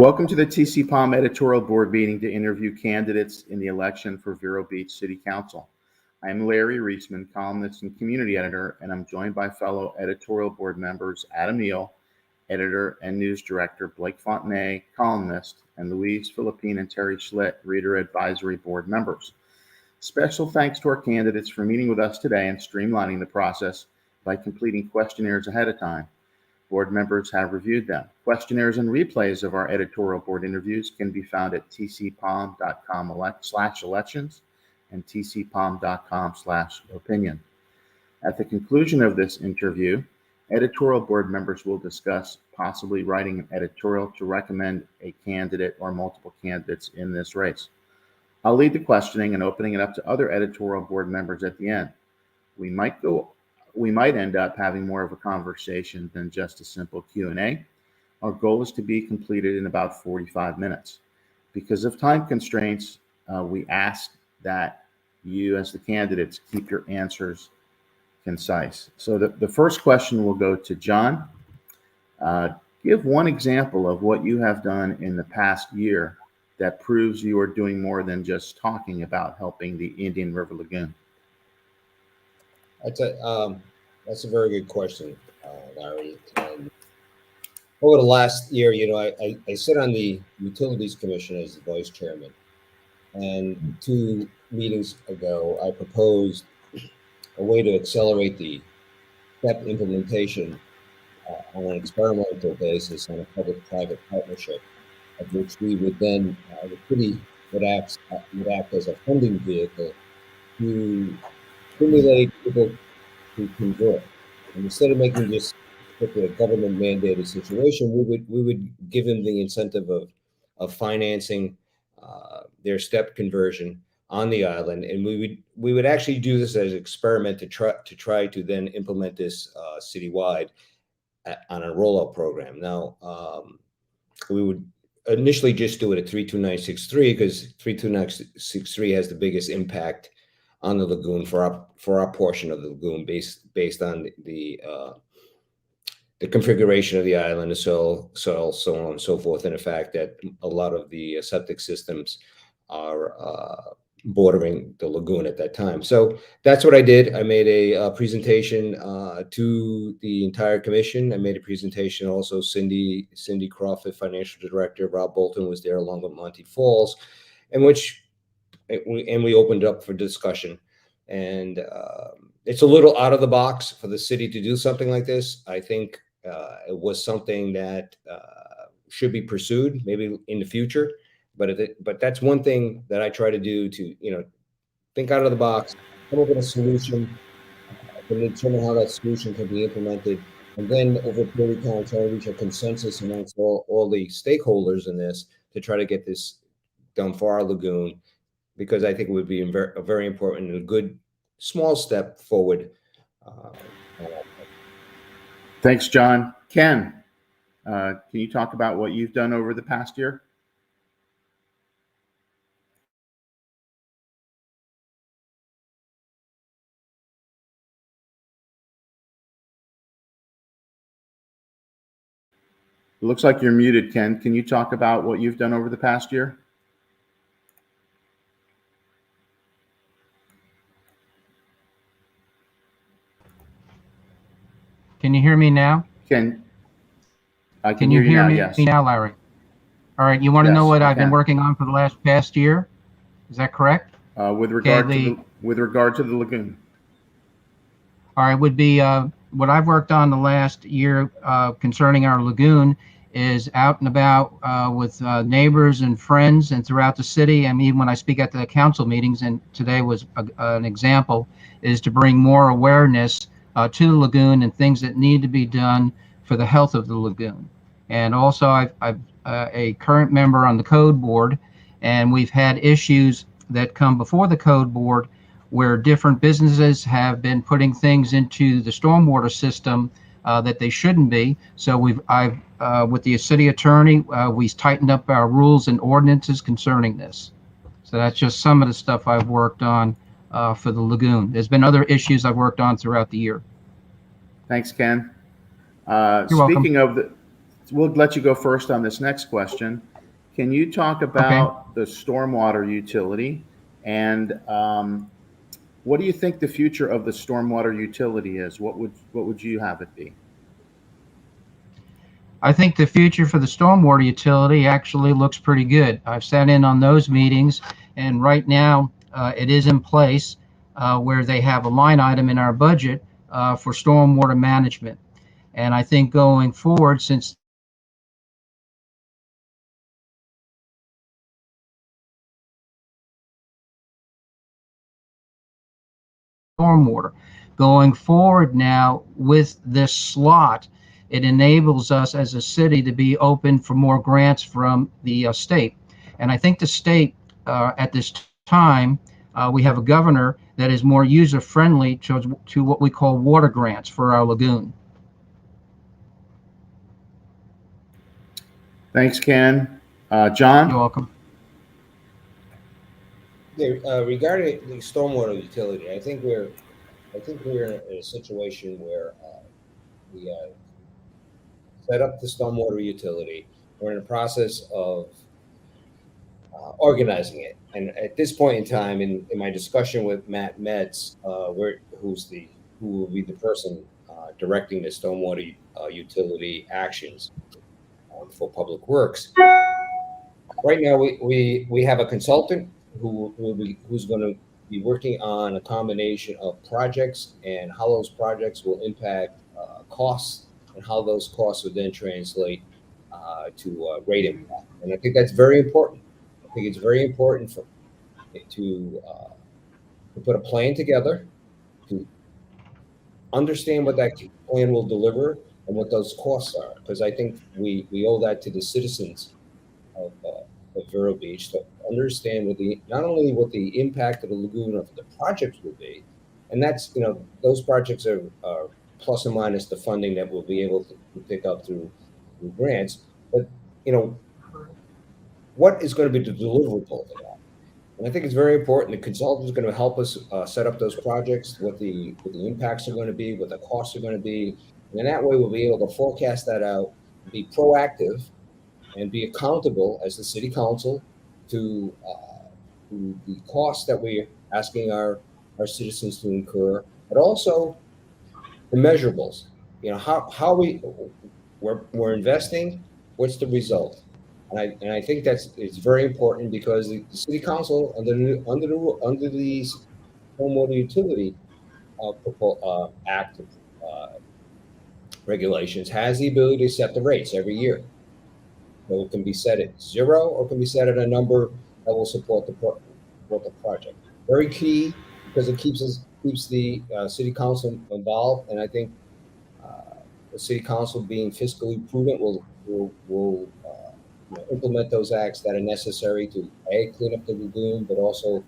Welcome to the TCPalm editorial board meeting to interview candidates in the election for Vero Beach City Council. I am Laurence Reisman, columnist and community editor, and I'm joined by fellow editorial board members Adam Neal, editor and news director, Blake Fontenay, columnist, and Louise Philippine and Terry Schlitt, reader advisory board members. Special thanks to our candidates for meeting with us today and streamlining the process by completing questionnaires ahead of time. Board members have reviewed them. Questionnaires and replays of our editorial board interviews can be found at tcpalm.com/elections and tcpalm.com/opinion. At the conclusion of this interview, editorial board members will discuss possibly writing an editorial to recommend a candidate or multiple candidates in this race. I'll lead the questioning and opening it up to other editorial board members at the end. We might end up having more of a conversation than just a simple Q&A. Our goal is to be completed in about 45 minutes. Because of time constraints, we ask that you, as the candidates, keep your answers concise. So the first question will go to John. Give one example of what you have done in the past year that proves you are doing more than just talking about helping the Indian River Lagoon. That's a very good question, Larry. Over the last year, I sit on the Utilities Commission as the vice chairman. And 2 meetings ago, I proposed a way to accelerate the STEP implementation on an experimental basis on a public-private partnership, of which we would then, the city would act as a funding vehicle to stimulate people to convert. And instead of making this a government mandated situation, we would give them the incentive of financing their STEP conversion on the island, and we would actually do this as an experiment to try to then implement this citywide on a rollout program. Now, we would initially just do it at 32963 because 32963 has the biggest impact on the lagoon for our portion of the lagoon based on the configuration of the island, the soil, so on and so forth, and the fact that a lot of the septic systems are bordering the lagoon at that time. So that's what I did. I made a presentation to the entire commission. I made a presentation also. Cindy Crawford, financial director, Rob Bolton was there along with Monty Falls, and we opened up for discussion. And it's a little out of the box for the city to do something like this. I think it was something that should be pursued maybe in the future. But that's one thing that I try to do to think out of the box, come up with a solution, and determine how that solution can be implemented, and then over a period of time try to reach a consensus amongst all the stakeholders in this to try to get this done for our lagoon, because I think it would be a very important and a good small step forward. Thanks, John. Ken, can you talk about what you've done over the past year? It looks like you're muted, Ken. Can you talk about what you've done over the past year? Can you hear me now? Ken, I can you hear me yes. now, Larry? All right. You want to know what I've been working on for the past year? Is that correct? With regard to the lagoon. All right. Would be what I've worked on the last year concerning our lagoon is out and about with neighbors and friends and throughout the city. I mean, when I speak at the council meetings, and today was an example, is to bring more awareness to the lagoon and things that need to be done for the health of the lagoon. And also, I'm a current member on the code board, and we've had issues that come before the code board where different businesses have been putting things into the stormwater system that they shouldn't be. So I've with the city attorney, we tightened up our rules and ordinances concerning this. So that's just some of the stuff I've worked on for the lagoon. There's been other issues I've worked on throughout the year. Thanks, Ken. You're Speaking welcome. of we'll let you go first on this next question. Can you talk Okay. about the stormwater utility and what do you think the future of the stormwater utility is? What would you have it be? I think the future for the stormwater utility actually looks pretty good. I've sat in on those meetings, and right now it is in place where they have a line item in our budget for stormwater management. And I think going forward, since stormwater, going forward now with this slot, it enables us as a city to be open for more grants from the state. And I think the state at this time, we have a governor that is more user friendly to what we call water grants for our lagoon. Thanks, Ken. You're John? welcome. Yeah, regarding the stormwater utility, I think we're in a situation where we set up the stormwater utility. We're in the process of organizing it, and at this point in time, in my discussion with Matt Metz, who will be the person directing the stormwater utility actions for Public Works. Right now, we have a consultant who's going to be working on a combination of projects and how those projects will impact costs and how those costs would then translate to rate impact. And I think that's very important. I think it's very important to put a plan together, to understand what that plan will deliver and what those costs are, because I think we owe that to the citizens of Vero Beach to understand not only what the impact of the lagoon of the projects will be, and that's those projects are plus or minus the funding that we'll be able to pick up through grants, but what is going to be the deliverable of that? And I think it's very important. The consultant is going to help us set up those projects, what the impacts are going to be, what the costs are going to be, and in that way we'll be able to forecast that out, be proactive, and be accountable as the city council to the costs that we're asking our citizens to incur, but also the measurables. How we're investing, what's the result? And I think it's very important because the city council under the Homeowner Utility Act regulations has the ability to set the rates every year. So it can be set at 0 or it can be set at a number that will support the project. Very key because it keeps the city council involved, and I think the city council being fiscally prudent will implement those acts that are necessary to clean up the lagoon, but also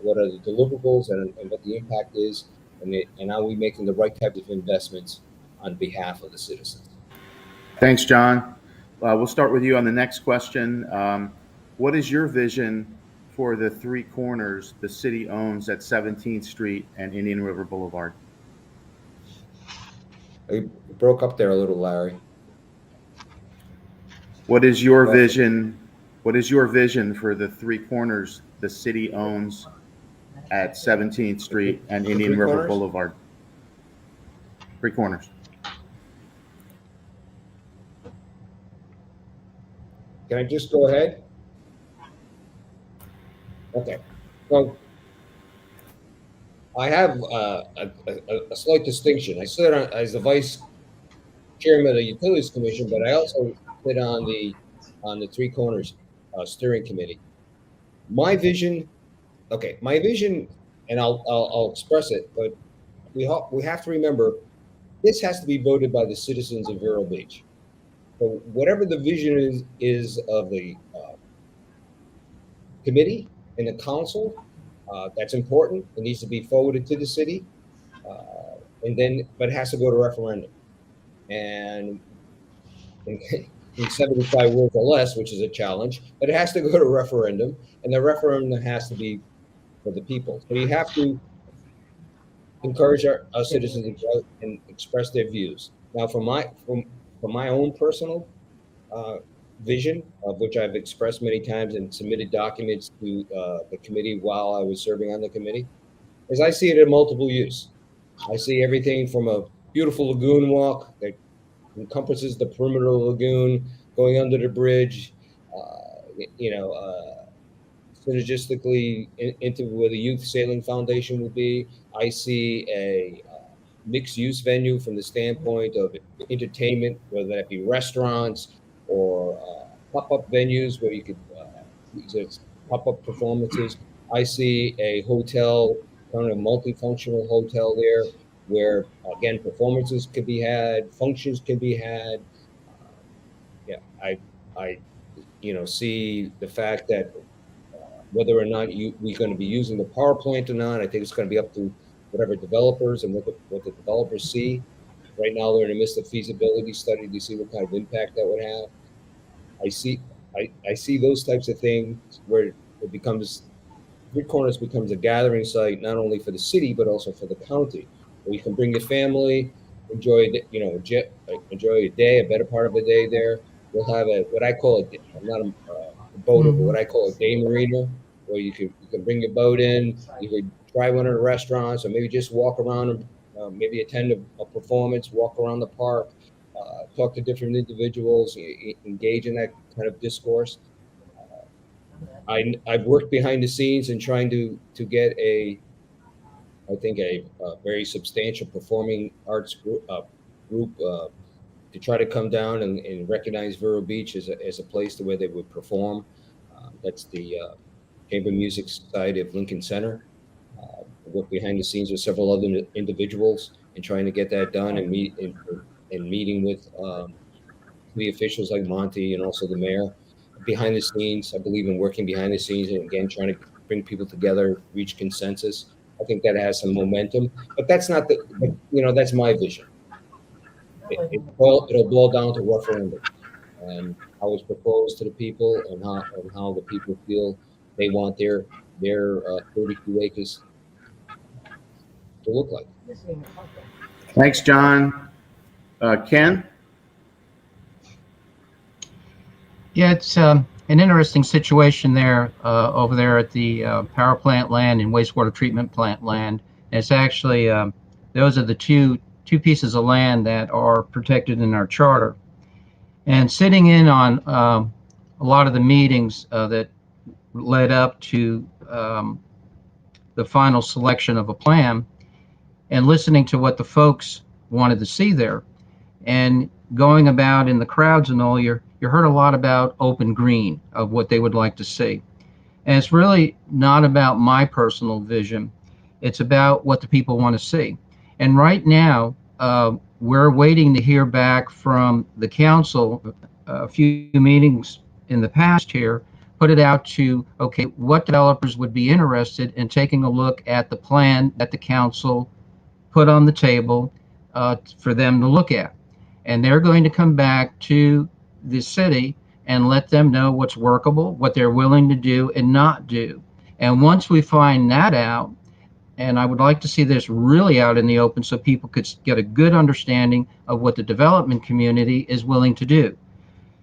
what are the deliverables and what the impact is, and are we making the right type of investments on behalf of the citizens. Thanks, John. We'll start with you on the next question. What is your vision for the three corners the city owns at 17th Street and Indian River Boulevard? You broke up there a little, Larry. What is your vision? What is your vision for the three corners the city owns at 17th Street and Indian River Boulevard? Three corners. Can I just go ahead? Okay. So I have a slight distinction. I sit as the vice chairman of the Utilities Commission, but I also sit on the Three Corners steering committee. My vision, and I'll express it, but we have to remember this has to be voted by the citizens of Vero Beach. So whatever the vision is of the committee and the council, that's important. It needs to be forwarded to the city, but it has to go to referendum. And in 75 words or less, which is a challenge, but it has to go to referendum, and the referendum has to be for the people. So you have to encourage our citizens to go and express their views. Now, from my own personal vision, of which I've expressed many times and submitted documents to the committee while I was serving on the committee, is I see it in multiple use. I see everything from a beautiful lagoon walk that encompasses the perimeter of the lagoon, going under the bridge, you know, synergistically into where the Youth Sailing Foundation would be. I see a mixed use venue from the standpoint of entertainment, whether that be restaurants or pop up venues where you could pop up performances. I see a hotel, kind of multifunctional hotel there, where again performances could be had, functions can be had. Yeah, I see the fact that whether or not we're going to be using the power plant or not, I think it's going to be up to whatever developers and what the developers see. Right now, they're in the midst of feasibility study to see what kind of impact that would have. I see, I see those types of things where it becomes Three Corners becomes a gathering site not only for the city but also for the county, where you can bring your family, enjoy enjoy a day, a better part of a day there. We'll have a what I call a I'm not a boater, but what I call a day marina, where you can bring your boat in, you could try one of the restaurants, or maybe just walk around and maybe attend a performance, walk around the park, talk to different individuals, engage in that kind of discourse. I've worked behind the scenes in trying to get I think a very substantial performing arts group to try to come down and recognize Vero Beach as a place to where they would perform. That's the Chamber Music Society of Lincoln Center. Work behind the scenes with several other individuals and trying to get that done and meeting with city officials like Monty and also the mayor. Behind the scenes, I believe in working behind the scenes and again trying to bring people together, reach consensus. I think that has some momentum, but that's not that's my vision. It'll boil down to referendum and how it's proposed to the people and how the people feel they want their 32 acres to look like. Thanks, John. Ken? Yeah, it's an interesting situation there over there at the power plant land and wastewater treatment plant land. It's actually those are the two pieces of land that are protected in our charter. And sitting in on a lot of the meetings that led up to the final selection of a plan, and listening to what the folks wanted to see there, and going about in the crowds and all, you heard a lot about open green of what they would like to see. And it's really not about my personal vision. It's about what the people want to see. And right now, we're waiting to hear back from the council. A few meetings in the past here put it out to, okay, what developers would be interested in taking a look at the plan that the council put on the table for them to look at. And they're going to come back to the city and let them know what's workable, what they're willing to do and not do. And once we find that out, and I would like to see this really out in the open so people could get a good understanding of what the development community is willing to do.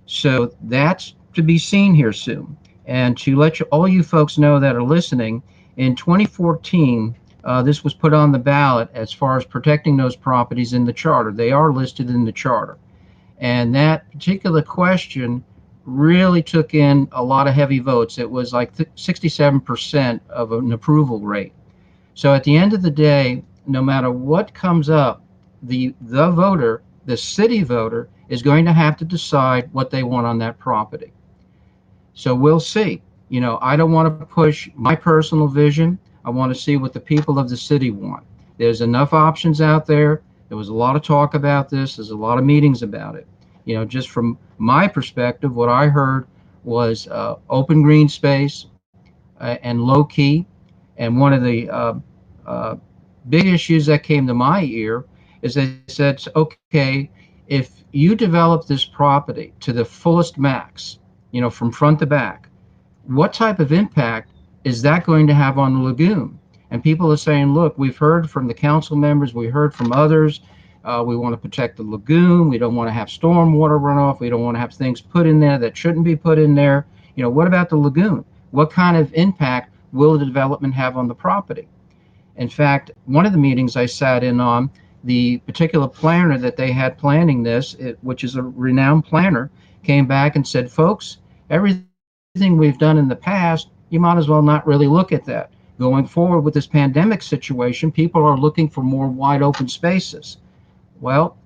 So that's to be seen here soon. And to let all you folks know that are listening, in 2014, this was put on the ballot as far as protecting those properties in the charter. They are listed in the charter. And that particular question really took in a lot of heavy votes. It was like 67% of an approval rate. So at the end of the day, no matter what comes up, the voter, the city voter, is going to have to decide what they want on that property. So we'll see. I don't want to push my personal vision. I want to see what the people of the city want. There's enough options out there. There was a lot of talk about this. There's a lot of meetings about it. Just from my perspective, what I heard was open green space and low key. And one of the big issues that came to my ear is they said, okay, if you develop this property to the fullest max, from front to back, what type of impact is that going to have on the lagoon? And people are saying, look, we've heard from the council members, we heard from others We want to protect the lagoon. We don't want to have stormwater runoff. We don't want to have things put in there that shouldn't be put in there. What about the lagoon? What kind of impact will the development have on the property? In fact, one of the meetings I sat in on, the particular planner that they had planning this, which is a renowned planner, came back and said, folks, everything we've done in the past, you might as well not really look at that. Going forward with this pandemic situation, people are looking for more wide open spaces. Well,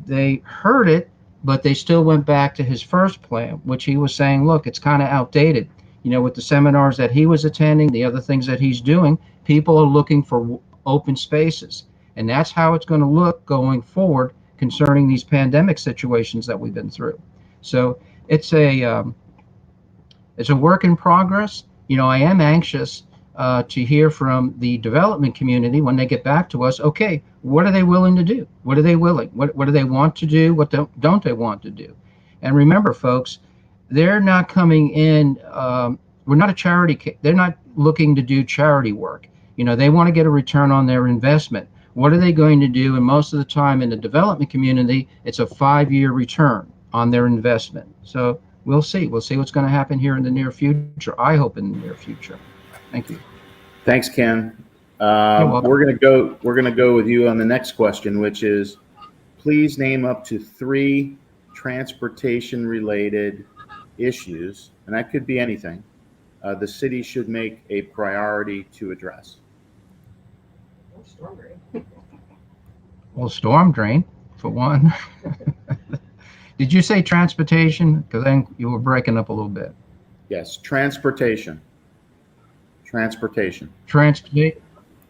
they heard it, but they still went back to his first plan, which he was saying, look, it's kind of outdated. With the seminars that he was attending, the other things that he's doing, people are looking for open spaces. And that's how it's going to look going forward concerning these pandemic situations that we've been through. So it's a work in progress. I am anxious to hear from the development community when they get back to us. Okay, what are they willing to do? What are they willing? What do they want to do? What don't they want to do? And remember, folks, they're not coming in. We're not a charity. They're not looking to do charity work. They want to get a return on their investment. What are they going to do? And most of the time in the development community, it's a 5-year return on their investment. So we'll see. We'll see what's going to happen here in the near future. I hope in the near future. Thank you. Thanks, Ken. You're welcome. We're gonna go with you on the next question, which is, please name up to 3 transportation-related issues, and that could be anything, the city should make a priority to address. Well, storm drain, for one. Did you say transportation? Because then you were breaking up a little bit. Yes, transportation.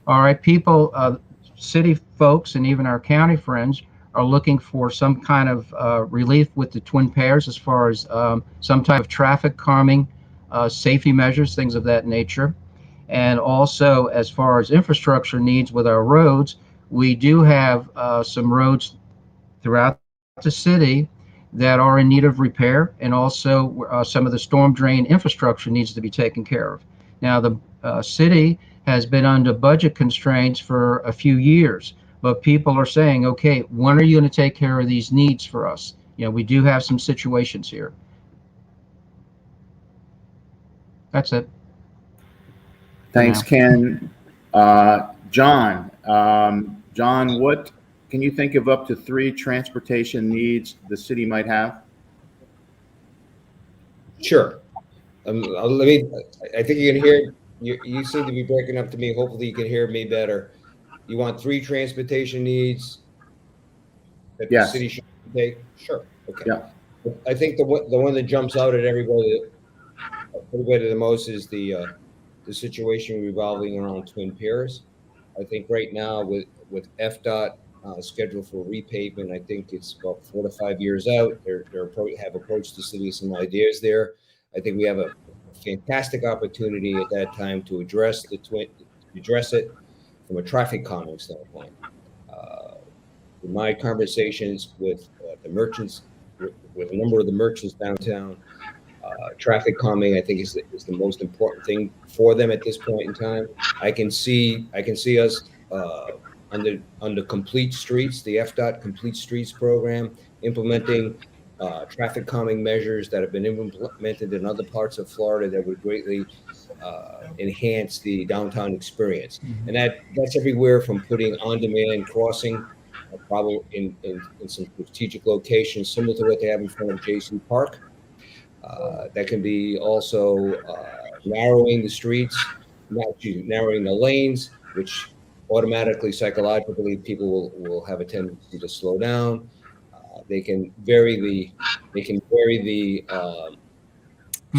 All right, people, city folks, and even our county friends are looking for some kind of relief with the Twin Pairs as far as some type of traffic calming, safety measures, things of that nature. And also, as far as infrastructure needs with our roads, we do have some roads throughout the city that are in need of repair, and also some of the storm drain infrastructure needs to be taken care of. Now, the city has been under budget constraints for a few years, but people are saying, okay, when are you going to take care of these needs for us? We do have some situations here. That's it. Thanks, Ken. John, what can you think of up to 3 transportation needs the city might have? Sure. I think you can hear, you seem to be breaking up to me. Hopefully you can hear me better. You want 3 transportation needs that the city should take? Sure. Okay. Yeah. I think the one that jumps out at everybody the most is the situation revolving around Twin Piers. I think right now with FDOT scheduled for repavement, I think it's about 4 to 5 years out. They have approached the city with some ideas there. I think we have a fantastic opportunity at that time to address it from a traffic calming standpoint. In my conversations with the merchants, with a number of the merchants downtown, traffic calming, I think, is the most important thing for them at this point in time. I can see us under Complete Streets, the FDOT Complete Streets program, implementing traffic calming measures that have been implemented in other parts of Florida that would greatly enhance the downtown experience. And that's everywhere from putting on-demand crossing, probably in some strategic locations similar to what they have in front of JC Park. That can be also narrowing the streets, narrowing the lanes, which automatically, psychologically, people will have a tendency to slow down. They can vary the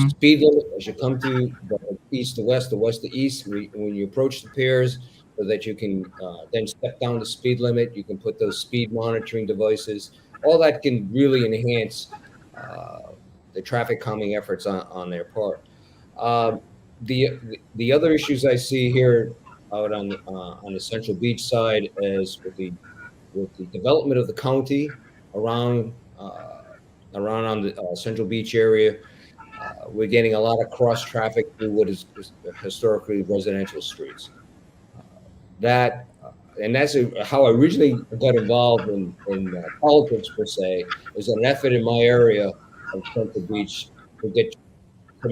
speed limit as you come to the east to west, the west to east. When you approach the piers, so that you can then step down the speed limit. You can put those speed monitoring devices. All that can really enhance the traffic calming efforts on their part. The other issues I see here out on the Central Beach side is with the development of the county around on the Central Beach area. We're getting a lot of cross traffic through what is historically residential streets. That and that's how I originally got involved in politics per se, is an effort in my area of Central Beach to get some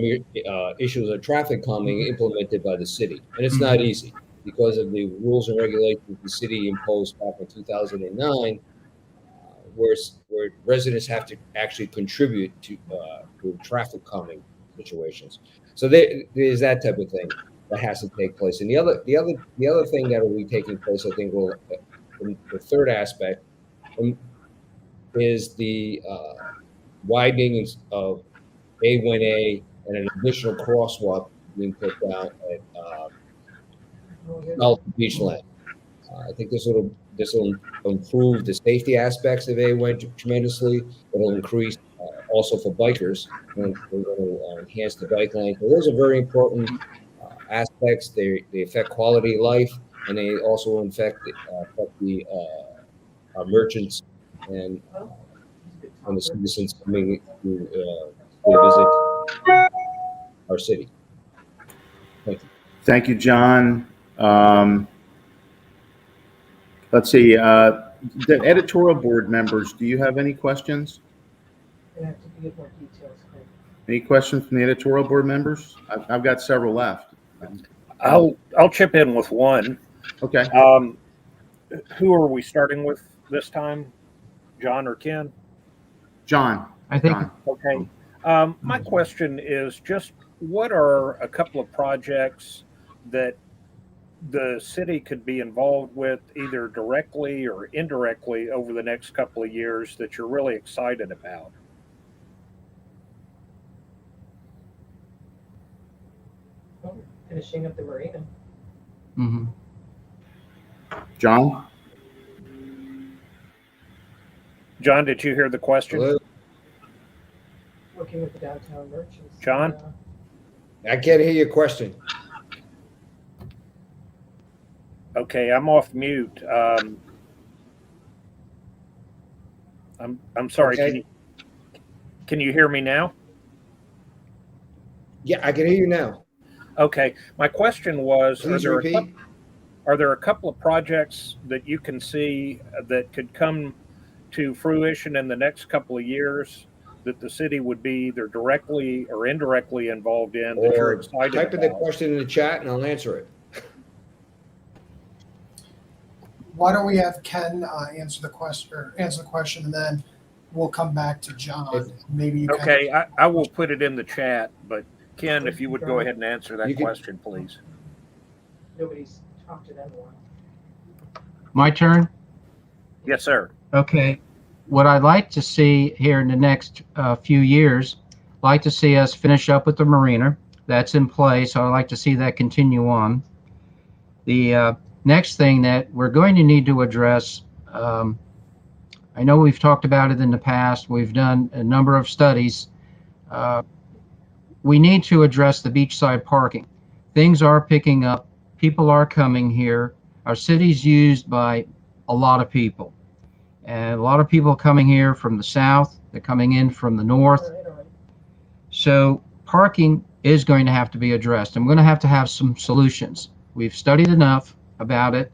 issues of traffic calming implemented by the city, and it's not easy because of the rules and regulations the city imposed back in 2009, where residents have to actually contribute to traffic calming situations. So there's that type of thing that has to take place. And the other thing that will be taking place, I think, will the third aspect is the widening of A1A and an additional crosswalk being put down at South Beachland. I think this will improve the safety aspects of A1 tremendously. It'll increase also for bikers. And we're going to enhance the bike lane. So those are very important aspects. They affect quality of life, and they also affect the our merchants and the citizens coming to visit our city. Thank you. Thank you, John. Let's see. The editorial board members, do you have any questions? I have to get more details. Any questions from the editorial board members? I've got several left. I'll chip in with one. Okay. Who are we starting with this time? John or Ken? John. I think. John. Okay. My question is just what are a couple of projects that the city could be involved with either directly or indirectly over the next couple of years that you're really excited about? Finishing up the marina. Mm-hmm. John? John, did you hear the question? Hello? Working with the downtown merchants. John? I can't hear your question. Okay, I'm off mute. I'm sorry. Okay. Can you hear me now? Yeah, I can hear you now. Okay. My question was, Please repeat. are there a couple of projects that you can see that could come to fruition in the next couple of years that the city would be either directly or indirectly involved in that you're Or excited type in the about? question in the chat and I'll answer it. Why don't we have Ken answer the question, and then we'll come back to John. Maybe you Okay, I will put it in the chat, but Ken, if you would go ahead and answer that You can- question, please. Nobody's talked to them in a while. My turn. Yes, sir. Okay. What I'd like to see here in the next few years, like to see us finish up with the marina. That's in place. So I'd like to see that continue on. The next thing that we're going to need to address, I know we've talked about it in the past. We've done a number of studies. We need to address the beachside parking. Things are picking up. People are coming here. Our city's used by a lot of people. And a lot of people coming here from the south. They're coming in from the north. All right. So parking is going to have to be addressed. I'm going to have some solutions. We've studied enough about it.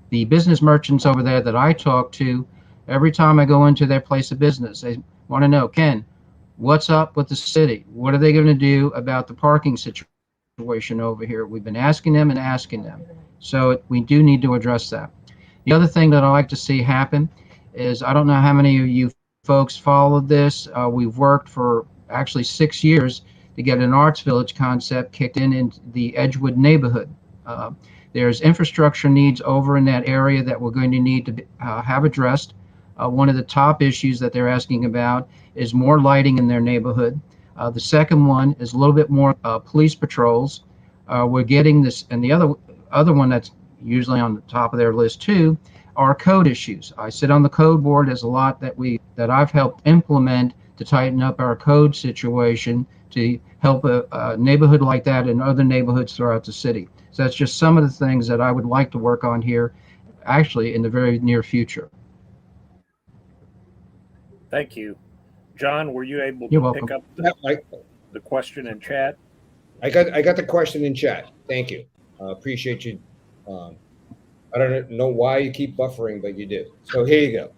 The business merchants over there that I talk to, every time I go into their place of business, they want to know, Ken, what's up with the city? What are they going to do about the parking situation over here? We've been asking them and asking them. So we do need to address that. The other thing that I like to see happen is, I don't know how many of you folks followed this. We've worked for actually 6 years to get an arts village concept kicked in the Edgewood neighborhood. There's infrastructure needs over in that area that we're going to need to have addressed. One of the top issues that they're asking about is more lighting in their neighborhood. The second one is a little bit more police patrols. We're getting this, and the other one that's usually on the top of their list too are code issues. I sit on the code board. There's a lot that I've helped implement to tighten up our code situation to help a neighborhood like that and other neighborhoods throughout the city. So that's just some of the things that I would like to work on here, actually in the very near future. Thank you. John, were you able You're to welcome. pick up Yeah, the question in chat? I got the question in chat. Thank you. Appreciate you I don't know why you keep buffering, but you do. So here you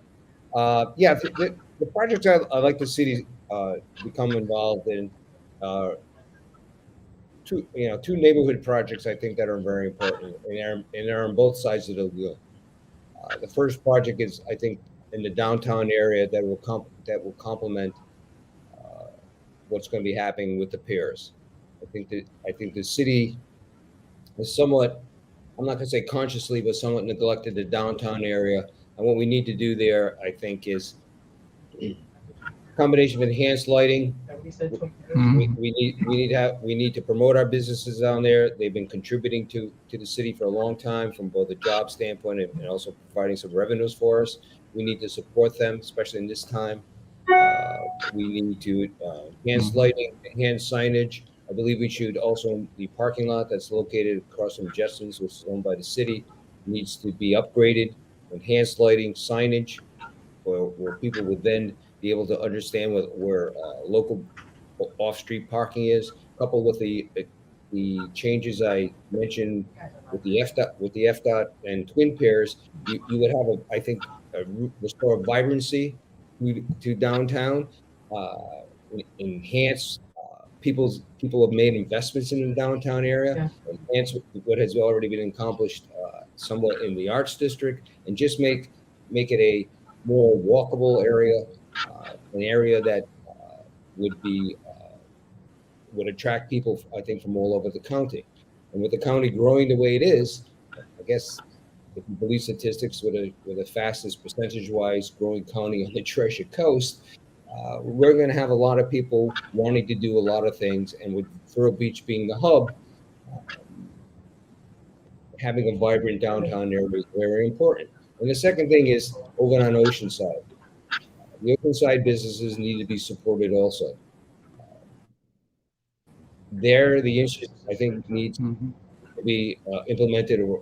go. Yeah, the projects I like the city become involved in, uh, two neighborhood projects I think that are very important, and they're on both sides of the lagoon. The first project is, I think, in the downtown area that will complement uh, what's going to be happening with the piers. I think the city is somewhat, I'm not going to say consciously, but somewhat neglected the downtown area. And what we need to do there, I think, is a combination of enhanced lighting. He said 20 years. Mhm. We need to promote our businesses down there. They've been contributing to the city for a long time from both a job standpoint and also providing some revenues for us. We need to support them, especially in this time. We need to enhance Mhm. lighting, enhance signage. I believe we should also, the parking lot that's located across from Justin's, which is owned by the city, needs to be upgraded, enhanced lighting, signage, where people would then be able to understand where local off-street parking is, coupled with the changes I mentioned with the FDOT and twin pairs, you would have I think restore vibrancy to downtown, uh, enhance people have made investments in the downtown area, Yeah. enhance what has already been accomplished somewhat in the arts district, and just make it a more walkable area, an area that would be would attract people, I think, from all over the county. And with the county growing the way it is, I guess if you believe statistics, with the fastest percentage-wise growing county on the Treasure Coast, we're going to have a lot of people wanting to do a lot of things. And with Vero Beach being the hub, having a vibrant downtown area is very important. And the second thing is over on Oceanside. The Oceanside businesses need to be supported also. There, the issue I think needs Mhm. to be implemented or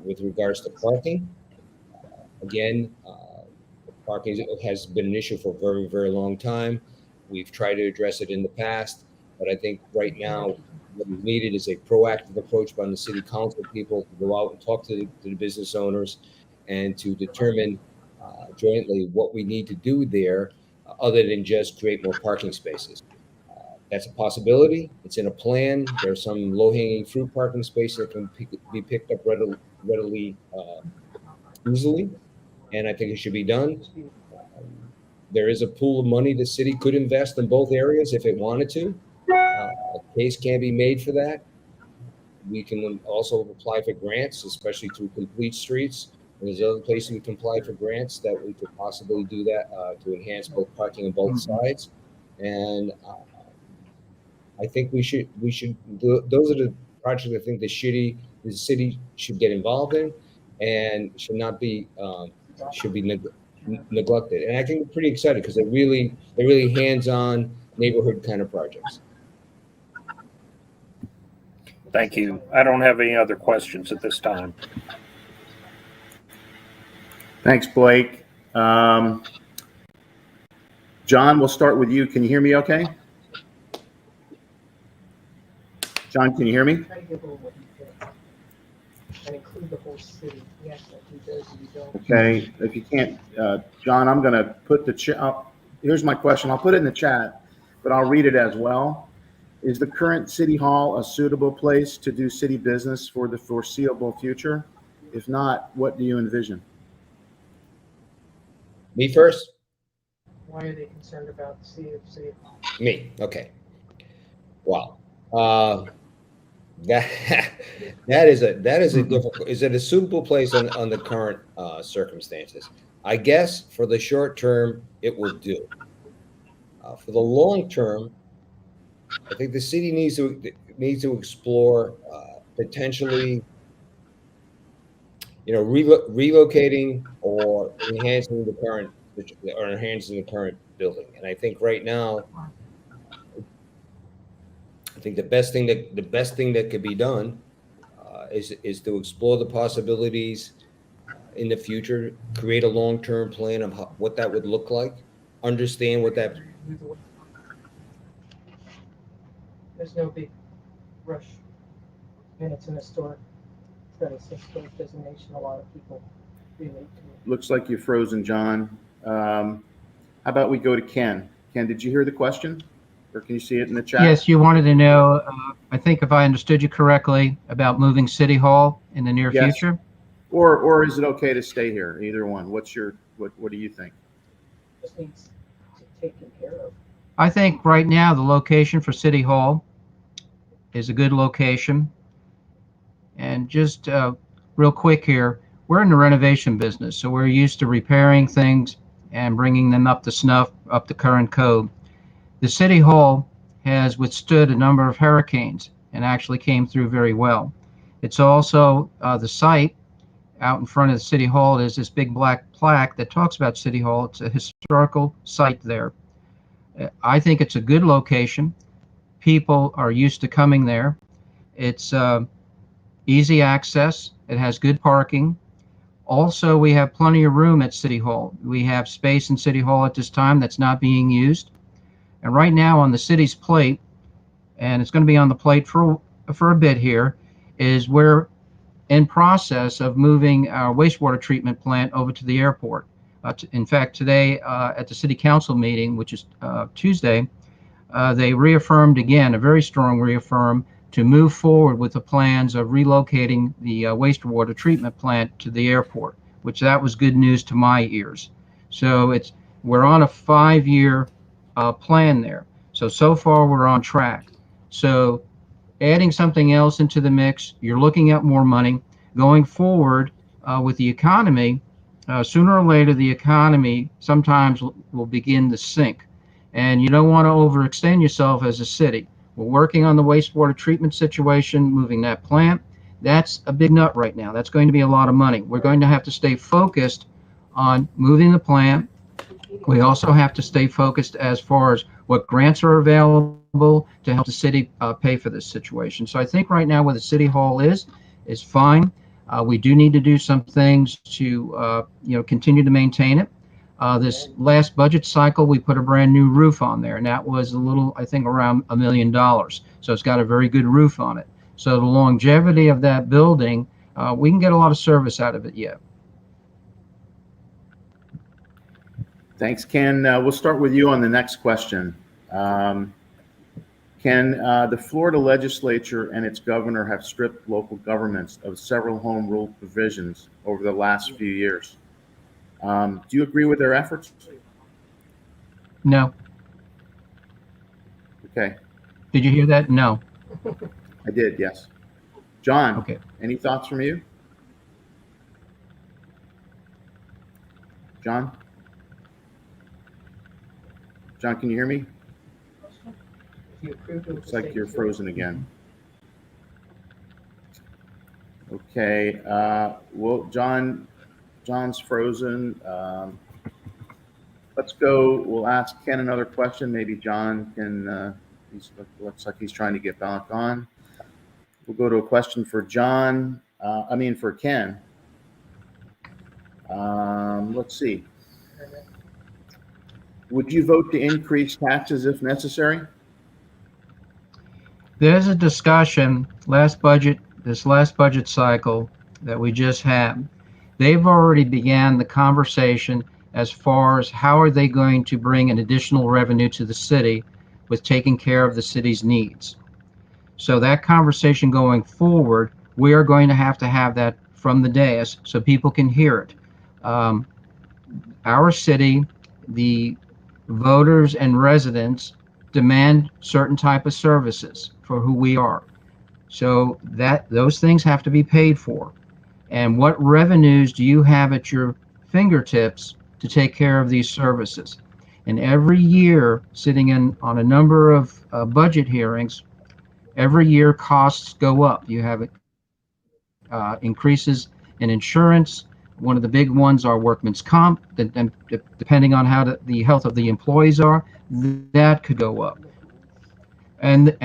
with regards to parking. Again, parking has been an issue for a very, very long time. We've tried to address it in the past, but I think right now what is needed is a proactive approach by the city council people to go out and talk to the business owners and to determine jointly what we need to do there other than just create more parking spaces. That's a possibility. It's in a plan. There's some low-hanging fruit parking spaces that can be picked up readily easily, and I think it should be done. There is a pool of money the city could invest in both areas if it wanted to. A case can be made for that. We can also apply for grants, especially through Complete Streets. And there's other places we can apply for grants that we could possibly do that to enhance both parking on both Mhm. sides. And I think those are the projects I think the city should get involved in, and should not be should be neglected. And I think we're pretty excited because they're really hands-on neighborhood kind of projects. Thank you. I don't have any other questions at this time. Thanks, Blake. John, we'll start with you. Can you hear me okay? John, can you hear me? Try to give over what he said and include the whole city. Yes, like New Jersey, you don't. Okay. If you can't, John, I'm going to put the chat. Here's my question. I'll put it in the chat, but I'll read it as well. Is the current city hall a suitable place to do city business for the foreseeable future? If not, what do you envision? Me first? Why are they concerned about the city? Me. Okay. Wow. That that is a difficult. Is it a suitable place on the current circumstances? I guess for the short term, it will do. For the long term, I think the city needs to explore potentially, relocating or enhancing the current building. And I think right now, I think the best thing that could be done is to explore the possibilities in the future, create a long-term plan of what that would look like, understand what that. There's no big rush minutes in a store. got a six-coast designation, a lot of people relate to it. Looks like you're frozen, John. How about we go to Ken? Ken, did you hear the question? Or can you see it in the chat? Yes, you wanted to know, I think if I understood you correctly, about moving City Hall in the near Yes. future. Or is it okay to stay here? Either one. What do you think? Just needs to be taken care of. I think right now the location for City Hall is a good location. And just real quick here, we're in the renovation business, so we're used to repairing things and bringing them up to snuff, up to current code. The City Hall has withstood a number of hurricanes and actually came through very well. It's also the site out in front of the City Hall is this big black plaque that talks about City Hall. It's a historical site there. I think it's a good location. People are used to coming there. It's easy access. It has good parking. Also, we have plenty of room at City Hall. We have space in City Hall at this time that's not being used. And right now on the city's plate, and it's going to be on the plate for a bit here, is we're in process of moving our wastewater treatment plant over to the airport. In fact, today at the city council meeting, which is Tuesday, they reaffirmed again, a very strong reaffirm, to move forward with the plans of relocating the wastewater treatment plant to the airport, which that was good news to my ears. So we're on a 5-year plan there. So far we're on track. So adding something else into the mix, you're looking at more money. Going forward with the economy, sooner or later the economy sometimes will begin to sink. And you don't want to overextend yourself as a city. We're working on the wastewater treatment situation, moving that plant. That's a big nut right now. That's going to be a lot of money. We're going to have to stay focused on moving the plant. We also have to stay focused as far as what grants are available to help the city pay for this situation. So I think right now where the City Hall is fine. We do need to do some things to continue to maintain it. This last budget cycle, we put a brand new roof on there, and that was I think around $1 million. So it's got a very good roof on it. So the longevity of that building, we can get a lot of service out of it yet. Thanks, Ken. We'll start with you on the next question. Ken, the Florida legislature and its governor have stripped local governments of several home rule provisions over the last few years. Do you agree with their efforts? No. Okay. Did you hear that? No. I did, yes. John, Okay. Any thoughts from you? John? John, can you hear me? Looks like you're frozen again. Okay. Well, John's frozen. Let's go. We'll ask Ken another question. Maybe John can. Looks like he's trying to get back on. We'll go to a question for John. For Ken. Let's see. Would you vote to increase taxes if necessary? There's a discussion this last budget cycle that we just had. They've already began the conversation as far as how are they going to bring an additional revenue to the city with taking care of the city's needs. So that conversation going forward, we are going to have that from the dais so people can hear it. Our city, the voters and residents demand certain type of services for who we are. So those things have to be paid for. And what revenues do you have at your fingertips to take care of these services? And every year, sitting on a number of budget hearings, every year costs go up. You have increases in insurance. One of the big ones are workman's comp, and depending on how the health of the employees are, that could go up. And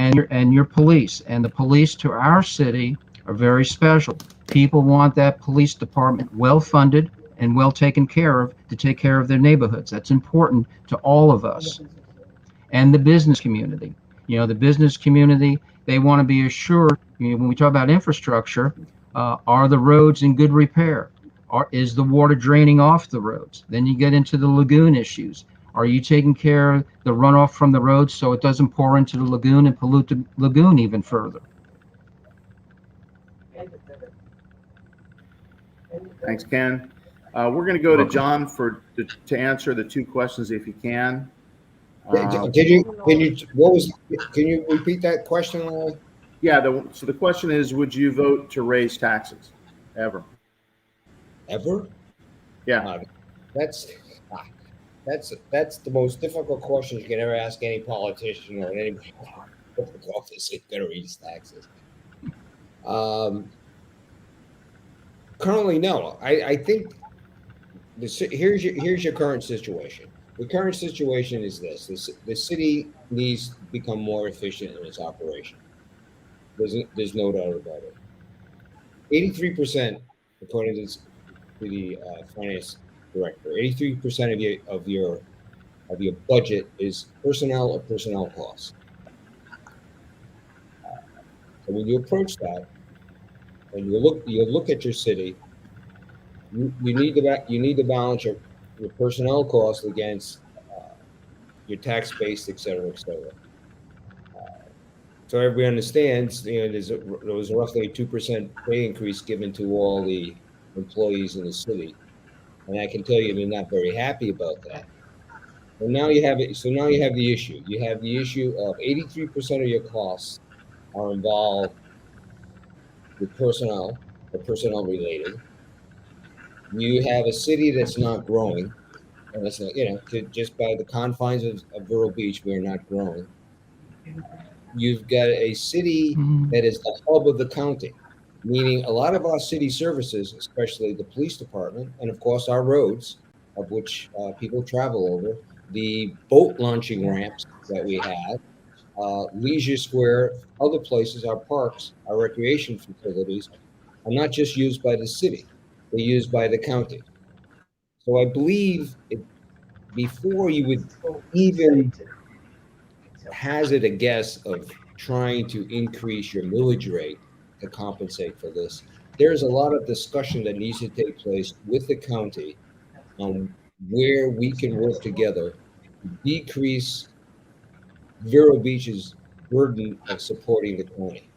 your police, and the police to our city are very special. People want that police department well funded and well taken care of to take care of their neighborhoods. That's important to all of us. And the business community. The business community, they want to be assured, when we talk about infrastructure, Are the roads in good repair? Is the water draining off the roads? Then you get into the lagoon issues. Are you taking care of the runoff from the roads so it doesn't pour into the lagoon and pollute the lagoon even further? Thanks, Ken. We're going to go to John to answer the two questions if you can. Can you repeat that question, Larry? Yeah. So the question is, would you vote to raise taxes ever? Ever? Yeah. That's the most difficult question you can ever ask any politician or any public office is going to raise taxes. Currently, no. I think here's your current situation. The current situation is this: the city needs to become more efficient in its operation. There's no doubt about it. 83%, according to the finance director, 83% of your budget is personnel or personnel costs. So when you approach that, and you look at your city, you need to balance your personnel costs against your tax base, et cetera, et cetera. So everybody understands, there was roughly a 2% pay increase given to all the employees in the city, and I can tell you they're not very happy about that. And now you have it. So now you have the issue. You have the issue of 83% of your costs are involved with personnel or personnel related. You have a city that's not growing, and it's not, just by the confines of Vero Beach, we're not growing. You've got a city that is the hub of the county, meaning a lot of our city services, especially the police department, and of course our roads, of which people travel over, the boat launching ramps that we have, Leisure Square, other places, our parks, our recreation facilities, are not just used by the city, they're used by the county. So I believe before you would even hazard a guess of trying to increase your millage rate to compensate for this, there's a lot of discussion that needs to take place with the county on where we can work together to decrease Vero Beach's burden of supporting the county.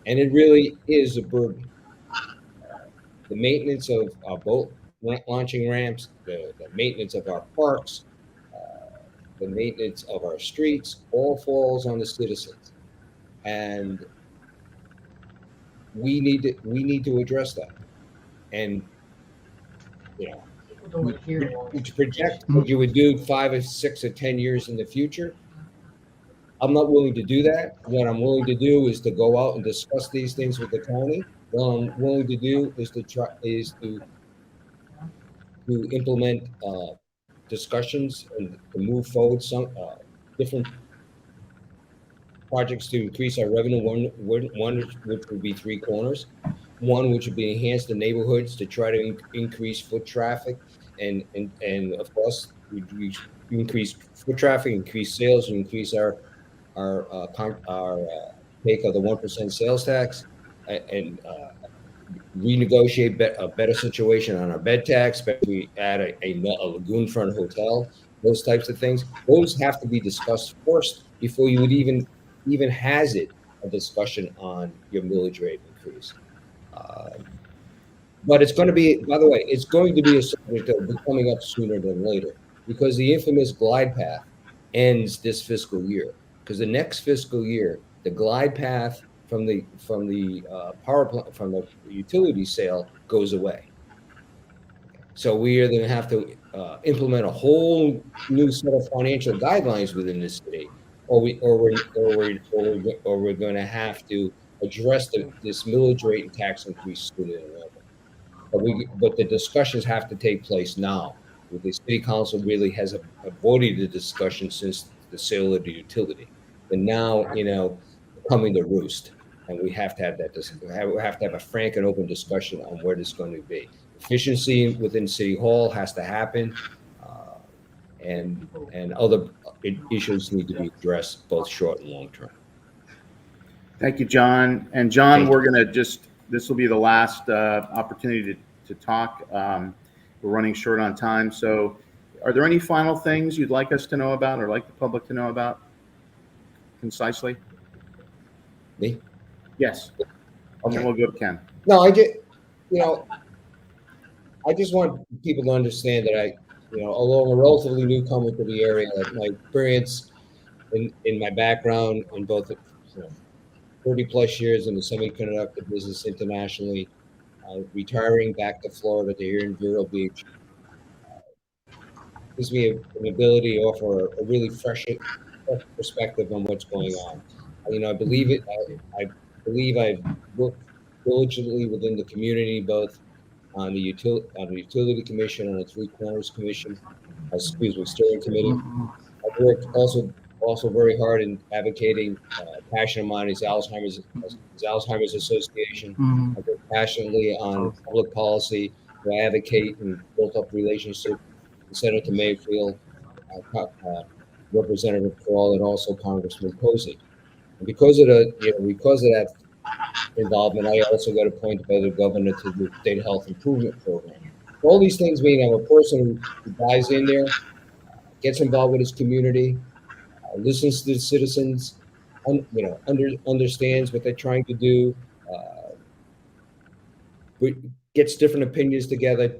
And it really is a burden. The maintenance of our boat launching ramps, the maintenance of our parks, the maintenance of our streets, all falls on the citizens. And we need to address that. And to project what you would do 5 or 6 or 10 years in the future, I'm not willing to do that. What I'm willing to do is to go out and discuss these things with the county. What I'm willing to do is to implement discussions and to move forward some different projects to increase our revenue. One which would be 3 corners. One which would be enhance the neighborhoods to try to increase foot traffic, and of course we increase foot traffic, increase sales, and increase our take of the 1% sales tax, and renegotiate a better situation on our bed tax. But we add a lagoon front hotel, those types of things. Those have to be discussed first before you would even hazard a discussion on your millage rate increase. But it's going to be, by the way, it's going to be a subject that will be coming up sooner than later, because the infamous glide path ends this fiscal year. Because the next fiscal year, the glide path from the power plant, from the utility sale, goes away. So we are going to have to implement a whole new set of financial guidelines within the city, or we're going to have to address this millage rate and tax increase sooner than later. But the discussions have to take place now. The city council really has avoided the discussion since the sale of the utility, but now coming to roost, and we have to have that. We have to have a frank and open discussion on where this is going to be. Efficiency within City Hall has to happen, and other issues need to be addressed, both short and long term. Thank you, John. And John, we're going to just this will be the last opportunity to talk. We're running short on time. So are there any final things you'd like us to know about or like the public to know about concisely? Me? Yes. And then Okay. we'll go to Ken. No, I just want people to understand that although I'm a relatively newcomer to the area, that my experience in my background in both, 30 plus years in the semiconductor business internationally, retiring back to Florida to here in Vero Beach, gives me an ability to offer a really fresh perspective on what's going on. I believe it. I believe I've worked diligently within the community, both on the utility commission, on the Three Corners Commission, steering committee. I've worked also very hard in advocating. Passion of mine is Alzheimer's Association. Mhm. I work passionately on public policy. I advocate and built up relationships with Senator Mayfield, Representative Crawl, and also Congressman Posey. And because of that involvement, I also got appointed by the governor to the State Health Improvement Program. All these things mean I'm a person who dives in there, gets involved with his community, listens to the citizens, understands what they're trying to do, gets different opinions together,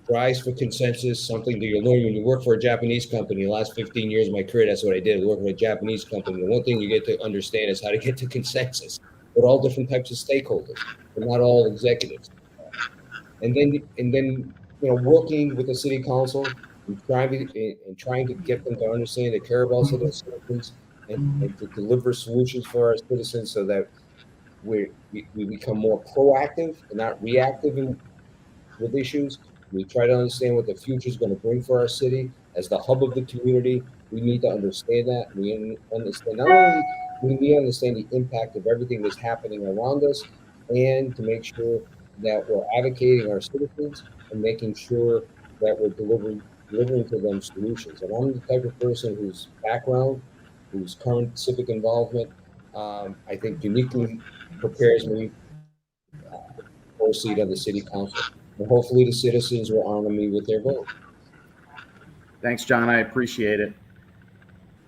tries for consensus, something that you learn when you work for a Japanese company. The last 15 years of my career, that's what I did. I worked for a Japanese company. The one thing you get to understand is how to get to consensus with all different types of stakeholders, but not all executives. And then working with the city council and trying to get them to understand they care about citizens and to deliver solutions for our citizens so that we become more proactive and not reactive with issues. We try to understand what the future is going to bring for our city as the hub of the community. We need to understand that. We understand not only we need to understand the impact of everything that's happening around us, and to make sure that we're advocating our citizens and making sure that we're delivering to them solutions. And I'm the type of person whose background, whose current civic involvement, I think uniquely prepares me for a seat on the city council. And hopefully the citizens will honor me with their vote. Thanks, John. I appreciate it.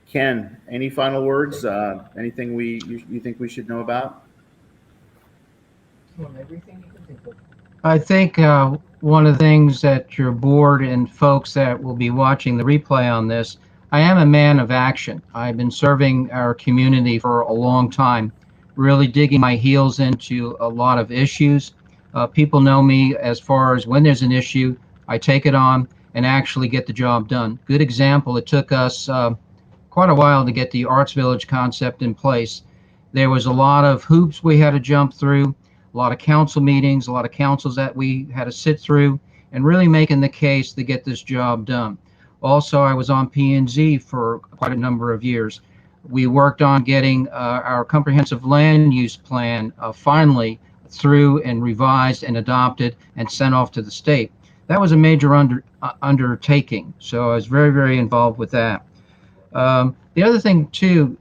Ken, any final words? Anything you think we should know about? Well, everything you can think of. I think one of the things that your board and folks that will be watching the replay on this, I am a man of action. I've been serving our community for a long time, really digging my heels into a lot of issues. People know me as far as when there's an issue, I take it on and actually get the job done. Good example, it took us quite a while to get the Arts Village concept in place. There was a lot of hoops we had to jump through, a lot of council meetings, a lot of councils that we had to sit through, and really making the case to get this job done. Also, I was on P&Z for quite a number of years. We worked on getting our comprehensive land use plan finally through and revised and adopted and sent off to the state. That was a major undertaking, so I was very, very involved with that. The other thing too,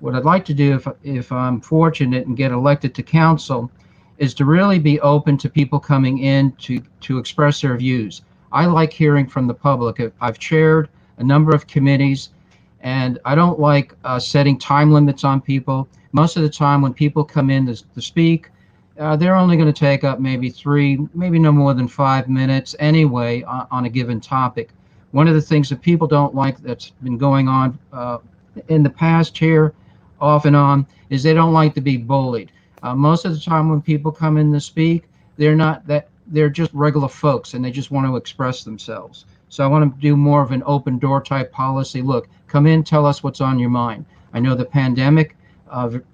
what I'd like to do if I'm fortunate and get elected to council, is to really be open to people coming in to express their views. I like hearing from the public. I've chaired a number of committees, and I don't like setting time limits on people. Most of the time when people come in to speak, they're only going to take up maybe 3, maybe no more than 5 minutes anyway on a given topic. One of the things that people don't like that's been going on in the past here, off and on, is they don't like to be bullied. Most of the time when people come in to speak, they're just regular folks and they just want to express themselves. So I want to do more of an open door type policy. Look, come in, tell us what's on your mind. I know the pandemic,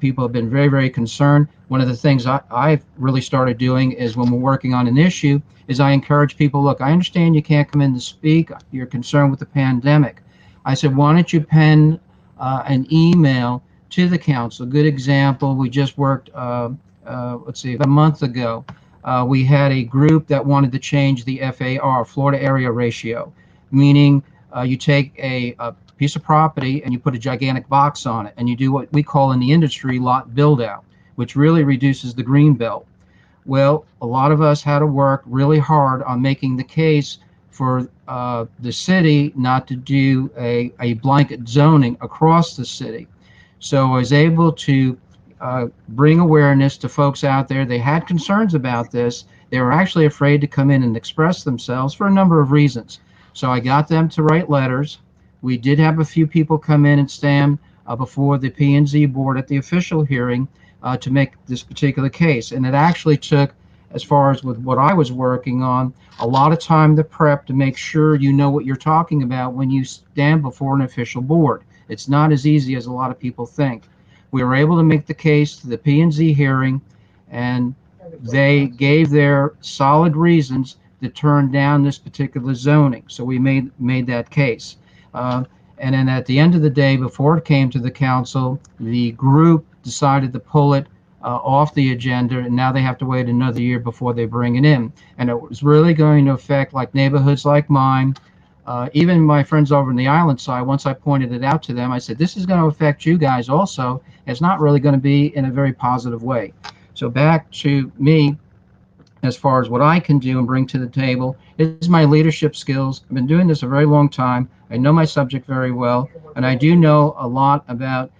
people have been very, very concerned. One of the things I've really started doing is when we're working on an issue is I encourage people, look, I understand you can't come in to speak. You're concerned with the pandemic. I said, why don't you pen an email to the council? Good example, we just worked, let's see, a month ago. We had a group that wanted to change the FAR, Florida Area Ratio, meaning you take a piece of property and you put a gigantic box on it, and you do what we call in the industry lot build out, which really reduces the green belt. Well, a lot of us had to work really hard on making the case for the city not to do a blanket zoning across the city. So I was able to bring awareness to folks out there. They had concerns about this. They were actually afraid to come in and express themselves for a number of reasons. So I got them to write letters. We did have a few people come in and stand before the P&Z board at the official hearing to make this particular case. And it actually took, as far as with what I was working on, a lot of time to prep to make sure you know what you're talking about when you stand before an official board. It's not as easy as a lot of people think. We were able to make the case to the P&Z hearing, and they gave their solid reasons to turn down this particular zoning. So we made that case. And then at the end of the day, before it came to the council, the group decided to pull it off the agenda, and now they have to wait another year before they bring it in. And it was really going to affect like neighborhoods like mine. Even my friends over in the island side, once I pointed it out to them, I said, this is going to affect you guys also. It's not really going to be in a very positive way. So back to me, as far as what I can do and bring to the table, is my leadership skills. I've been doing this a very long time. I know my subject very well, and I do know a lot about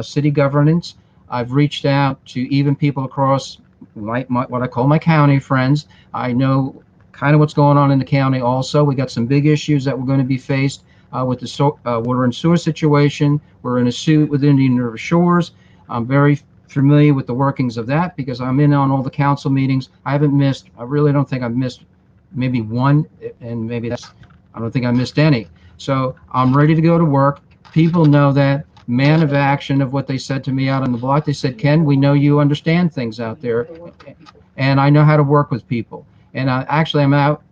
city governance. I've reached out to even people across what I call my county friends. I know kind of what's going on in the county also. We got some big issues that we're going to be faced with the water and sewer situation. We're in a suit with Indian River Shores. I'm very familiar with the workings of that because I'm in on all the council meetings. I really don't think I've missed maybe one, and maybe I don't think I missed any. So I'm ready to go to work. People know that. Man of action of what they said to me out on the block. They said, Ken, we know you understand things out there, and I know how to work with people. And actually, I'm out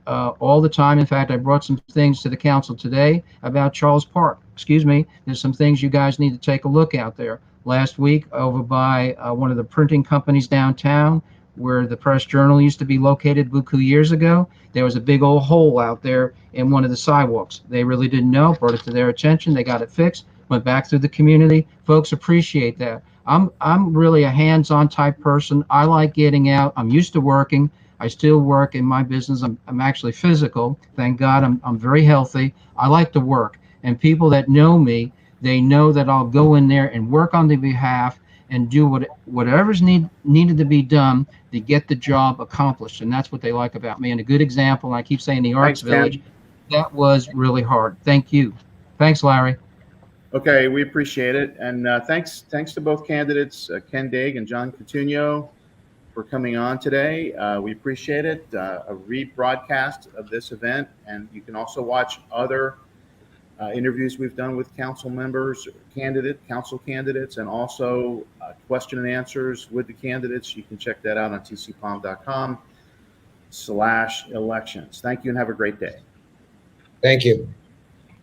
all the time. In fact, I brought some things to the council today about Charles Park. Excuse me. There's some things you guys need to take a look out there. Last week, over by one of the printing companies downtown, where the Press Journal used to be located buku years ago, there was a big old hole out there in one of the sidewalks. They really didn't know, brought it to their attention. They got it fixed, went back through the community. Folks appreciate that. I'm really a hands-on type person. I like getting out. I'm used to working. I still work in my business. I'm actually physical. Thank God I'm very healthy. I like to work. And people that know me, they know that I'll go in there and work on their behalf and do whatever's needed to be done to get the job accomplished. And that's what they like about me. And a good example, and I keep saying the Arts Village, that was really hard. Thank you. Thanks, Larry. Okay, we appreciate it. And thanks to both candidates, Ken Daige and John Cotugno, for coming on today. We appreciate it. A rebroadcast of this event, and you can also watch other interviews we've done with council members, council candidates, and also question and answers with the candidates. You can check that out on tcpalm.com/elections. Thank you and have a great day. Thank you.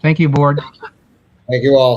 Thank you, board. Thank you all.